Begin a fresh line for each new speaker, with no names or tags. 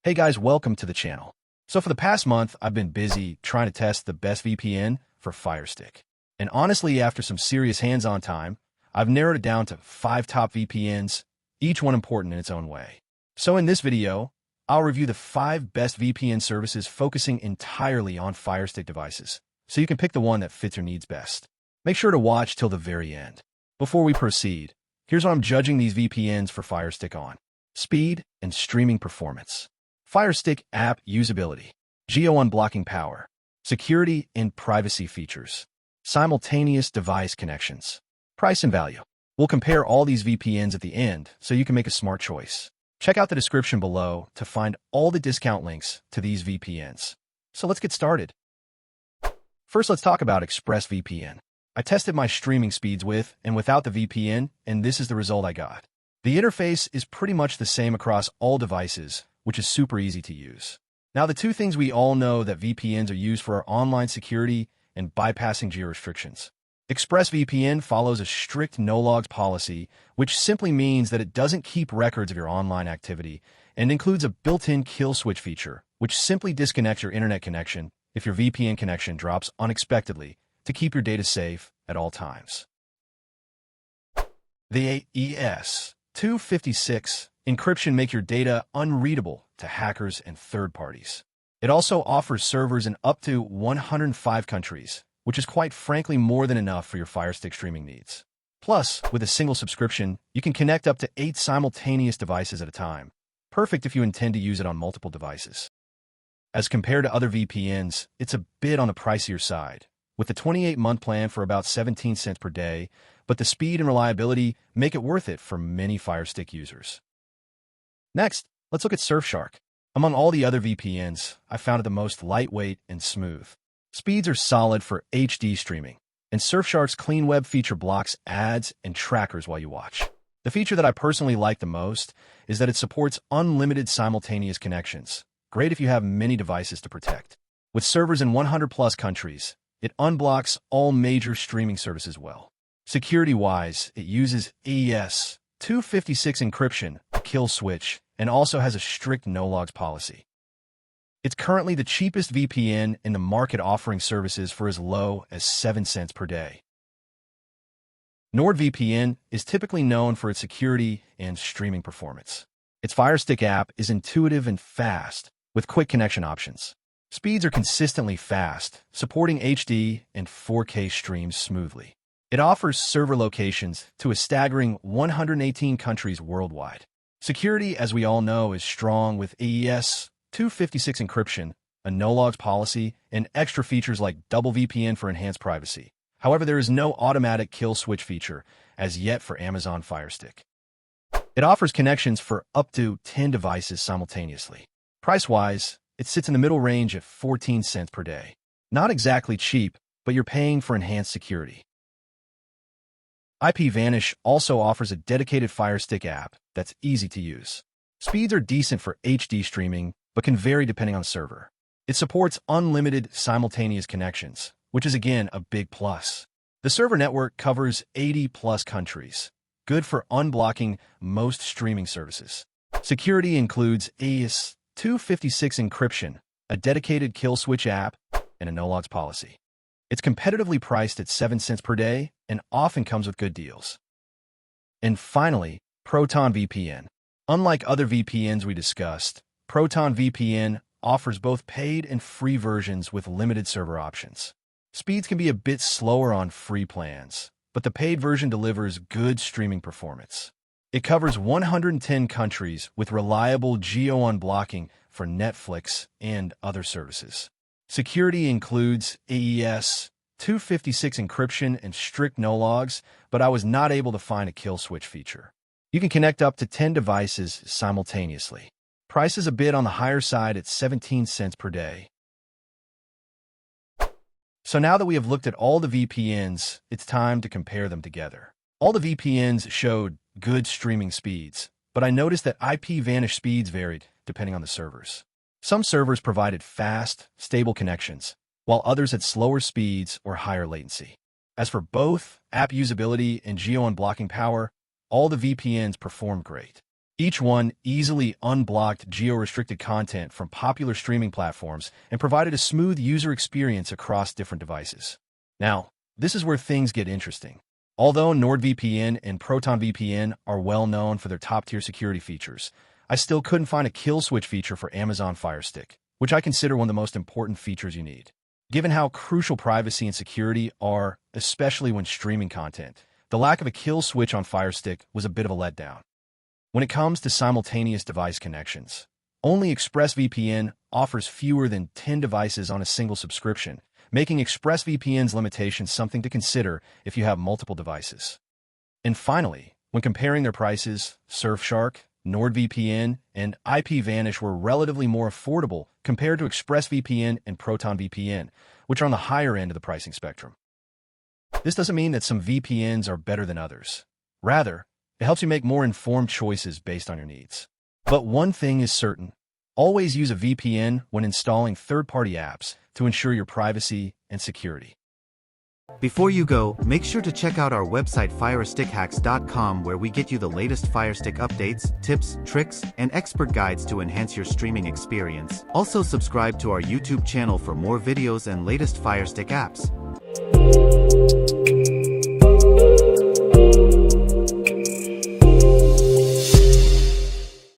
Hey guys, welcome to the channel. So for the past month, I've been busy trying to test the best VPN for Firestick. And honestly, after some serious hands-on time, I've narrowed it down to 5 top VPNs, each one important in its own way. So in this video, I'll review the 5 best VPN services focusing entirely on Firestick devices, so you can pick the one that fits your needs best. Make sure to watch till the very end. Before we proceed, here's what I'm judging these VPNs for Firestick on: speed and streaming performance, Firestick app usability, geo-unblocking power, security and privacy features, simultaneous device connections, price and value. We'll compare all these VPNs at the end so you can make a smart choice. Check out the description below to find all the discount links to these VPNs. So let's get started. First, let's talk about ExpressVPN. I tested my streaming speeds with and without the VPN, and this is the result I got. The interface is pretty much the same across all devices, which is super easy to use. Now, the two things we all know that VPNs are used for are online security and bypassing geo-restrictions. ExpressVPN follows a strict no-logs policy, which simply means that it doesn't keep records of your online activity and includes a built-in kill switch feature, which simply disconnects your internet connection if your VPN connection drops unexpectedly to keep your data safe at all times. The AES-256 encryption makes your data unreadable to hackers and third parties. It also offers servers in up to 105 countries, which is quite frankly more than enough for your Firestick streaming needs. Plus, with a single subscription, you can connect up to 8 simultaneous devices at a time, perfect if you intend to use it on multiple devices. As compared to other VPNs, it's a bit on the pricier side, with a 28-month plan for about 17 cents per day, but the speed and reliability make it worth it for many Firestick users. Next, let's look at Surfshark. Among all the other VPNs, I found it the most lightweight and smooth. Speeds are solid for HD streaming, and Surfshark's clean web feature blocks ads and trackers while you watch. The feature that I personally like the most is that it supports unlimited simultaneous connections, great if you have many devices to protect. With servers in 100+ countries, it unblocks all major streaming services well. Security-wise, it uses AES-256 encryption, a kill switch, and also has a strict no-logs policy. It's currently the cheapest VPN in the market, offering services for as low as 7 cents per day. NordVPN is typically known for its security and streaming performance. Its Firestick app is intuitive and fast, with quick connection options. Speeds are consistently fast, supporting HD and 4K streams smoothly. It offers server locations to a staggering 118 countries worldwide. Security, as we all know, is strong with AES-256 encryption, a no-logs policy, and extra features like double VPN for enhanced privacy. However, there is no automatic kill switch feature as yet for Amazon Firestick. It offers connections for up to 10 devices simultaneously. Price-wise, it sits in the middle range at 14 cents per day. Not exactly cheap, but you're paying for enhanced security. IPVanish also offers a dedicated Firestick app that's easy to use. Speeds are decent for HD streaming, but can vary depending on the server. It supports unlimited simultaneous connections, which is again a big plus. The server network covers 80+ countries, good for unblocking most streaming services. Security includes AES-256 encryption, a dedicated kill switch app, and a no-logs policy. It's competitively priced at 7 cents per day and often comes with good deals. And finally, Proton VPN. Unlike other VPNs we discussed, Proton VPN offers both paid and free versions with limited server options. Speeds can be a bit slower on free plans, but the paid version delivers good streaming performance. It covers 110 countries with reliable geo-unblocking for Netflix and other services. Security includes AES-256 encryption and strict no-logs, but I was not able to find a kill switch feature. You can connect up to 10 devices simultaneously. Price is a bit on the higher side at 17 cents per day. So now that we have looked at all the VPNs, it's time to compare them together. All the VPNs showed good streaming speeds, but I noticed that IPVanish speeds varied depending on the servers. Some servers provided fast, stable connections, while others had slower speeds or higher latency. As for both app usability and geo-unblocking power, all the VPNs performed great. Each one easily unblocked geo-restricted content from popular streaming platforms and provided a smooth user experience across different devices. Now, this is where things get interesting. Although NordVPN and ProtonVPN are well known for their top-tier security features, I still couldn't find a kill switch feature for Amazon Firestick, which I consider one of the most important features you need. Given how crucial privacy and security are, especially when streaming content, the lack of a kill switch on Firestick was a bit of a letdown. When it comes to simultaneous device connections, only ExpressVPN offers fewer than 10 devices on a single subscription, making ExpressVPN's limitations something to consider if you have multiple devices. And finally, when comparing their prices, Surfshark, NordVPN, and IPVanish were relatively more affordable compared to ExpressVPN and ProtonVPN, which are on the higher end of the pricing spectrum. This doesn't mean that some VPNs are better than others. Rather, it helps you make more informed choices based on your needs. But one thing is certain. Always use a VPN when installing third-party apps to ensure your privacy and security.
Before you go, make sure to check out our website firestickhacks.com, where we get you the latest Firestick updates, tips, tricks, and expert guides to enhance your streaming experience. Also subscribe to our YouTube channel for more videos and latest Firestick apps.